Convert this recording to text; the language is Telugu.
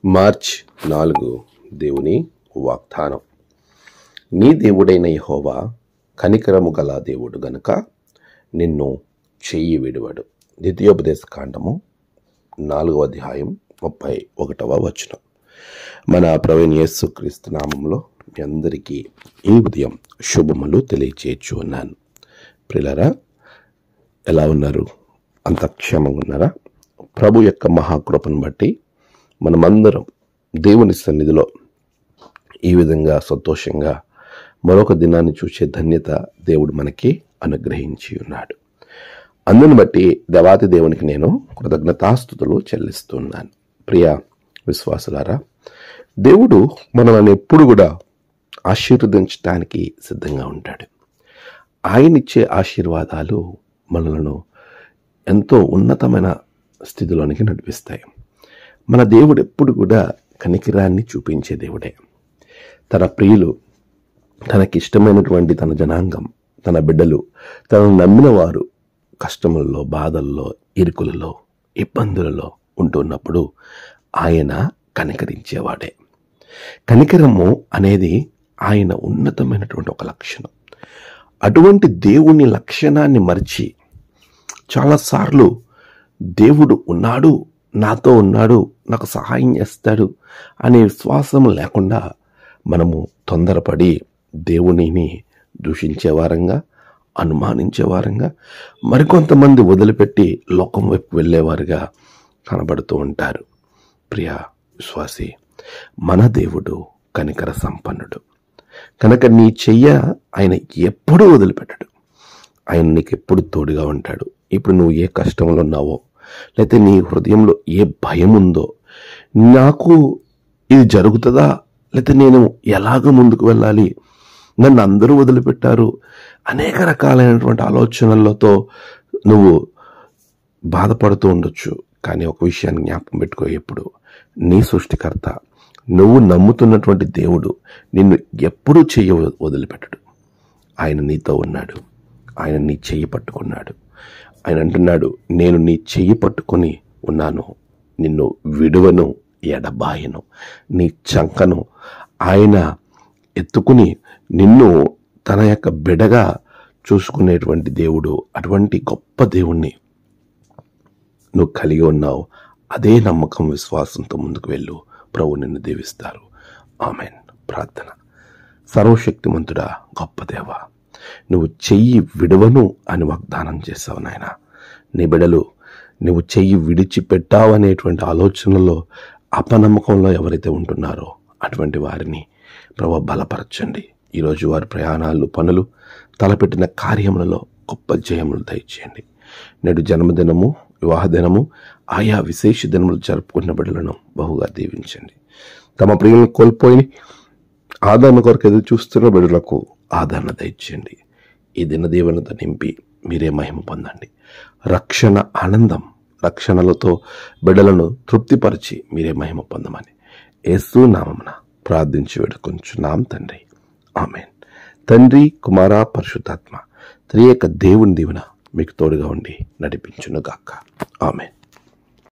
మార్చ్ 4 దేవుని వాగ్దానం. నీ దేవుడైన యెహోవా కనికరము గల దేవుడు గనుక నిన్ను చెయ్యి విడువడు. ద్వితీయోపదేశ కాండము 4వ అధ్యాయం 31వ వచనం. మన ప్రభువైన యేసుక్రీస్తు నామములో మీ అందరికీ ఈ ఉదయం శుభములు తెలియచేయచ్చు ఉన్నాను. ప్రియులారా, ఎలా ఉన్నారు? అంత క్షేమంగా ఉన్నారా? ప్రభు యొక్క మహాకృపను బట్టి మనమందరం దేవుని సన్నిధిలో ఈ విధంగా సంతోషంగా మరొక దినాన్ని చూసే ధన్యత దేవుడు మనకి అనుగ్రహించి ఉన్నాడు. అందుని బట్టి దేవాతి దేవునికి నేను కృతజ్ఞతాస్తుతులు చెల్లిస్తున్నాను. ప్రియ విశ్వాసులారా, దేవుడు మనల్ని ఎప్పుడు కూడా ఆశీర్వదించడానికి సిద్ధంగా ఉంటాడు. ఆయనిచ్చే ఆశీర్వాదాలు మనలను ఎంతో ఉన్నతమైన స్థితిలోనికి నడిపిస్తాయి. మన దేవుడు ఎప్పుడు కూడా కనికరాన్ని చూపించే దేవుడే. తన ప్రియులు, తనకిష్టమైనటువంటి తన జనాంగం, తన బిడ్డలు, తనను నమ్మిన వారు కష్టములలో, బాధల్లో, ఇరుకులలో, ఇబ్బందులలో ఉంటున్నప్పుడు ఆయన కనికరించేవాడే. కనికరము అనేది ఆయన ఉన్నతమైనటువంటి ఒక లక్షణం. అటువంటి దేవుని లక్షణాన్ని మరిచి చాలాసార్లు దేవుడు ఉన్నాడు, నాతో ఉన్నాడు, నాకు సహాయం చేస్తాడు అనే విశ్వాసం లేకుండా మనము తొందరపడి దేవునిని దూషించేవారంగా, అనుమానించేవారంగా, మరికొంతమంది వదిలిపెట్టి లోకం వైపు వెళ్ళేవారుగా కనబడుతూ ఉంటారు. ప్రియ విశ్వాసి, మన దేవుడు కనికర సంపన్నుడు కనుక నీ చెయ్య ఆయన ఎప్పుడూ వదిలిపెట్టడు. ఆయన నీకు ఎప్పుడు తోడుగా ఉంటాడు. ఇప్పుడు నువ్వు ఏ కష్టంలో ఉన్నావో, లేకపోతే నీ హృదయంలో ఏ భయం ఉందో, నాకు ఇది జరుగుతుందా, లేకపోతే నేను ఎలాగ ముందుకు వెళ్ళాలి, నన్ను అందరూ వదిలిపెట్టారు, అనేక రకాలైనటువంటి ఆలోచనలతో నువ్వు బాధపడుతూ ఉండొచ్చు. కానీ ఒక విషయాన్ని జ్ఞాపకం పెట్టుకో, ఎప్పుడు నీ సృష్టికర్త, నువ్వు నమ్ముతున్నటువంటి దేవుడు నిన్ను ఎప్పుడూ చెయ్యి వదిలిపెట్టడు. ఆయన నీతో ఉన్నాడు. ఆయన నీ చెయ్యి పట్టుకున్నాడు. ఆయన అంటున్నాడు, నేను నీ చెయ్యి పట్టుకొని ఉన్నాను, నిన్ను విడువను, ఎడబాయను. నీ చంకను ఆయన ఎత్తుకుని నిన్ను తన యొక్క బిడగా చూసుకునేటువంటి దేవుడు. అటువంటి గొప్ప దేవుణ్ణి నువ్వు కలిగి ఉన్నావు. అదే నమ్మకం, విశ్వాసంతో ముందుకు వెళ్ళు. ప్రభు నిన్ను దీవిస్తారు. ఆమెన్. ప్రార్థన. సర్వశక్తిమంతుడా, గొప్ప దేవా, నువ్వు చెయ్యి విడువను అని వాగ్దానం చేసావు నాయన. నీ బిడలు నువ్వు చెయ్యి విడిచిపెట్టావు అనేటువంటి ఆలోచనలో, అపనమ్మకంలో ఎవరైతే ఉంటున్నారో అటువంటి వారిని ప్రభు బలపరచండి. ఈరోజు వారి ప్రయాణాలు, పనులు, తలపెట్టిన కార్యములలో గొప్ప జయములు దయచేయండి. నేడు జన్మదినము, వివాహ దినము, ఆయా విశేష దినములు జరుపుకున్న బిడ్డలను బహుగా దీవించండి. తమ ప్రియులను కోల్పోయి ఆదరణ కొరకు ఎదురు చూస్తున్న బిడ్డలకు ఆదరణ దయచేయండి. ఈ దిన దీవెనతో నింపి మీరే మహిమ పొందండి. రక్షణ ఆనందం, రక్షణలతో బిడ్డలను తృప్తిపరిచి మీరే మహిమ పొందమని యేసు నామమున ప్రార్థించి వేడుకొంచున్నాం తండ్రి. ఆమెన్. తండ్రి, కుమార, పరిశుద్ధాత్మ త్రియేక దేవుని దీవెన మీకు తోడుగా ఉండి నడిపించును గాక. ఆమెన్.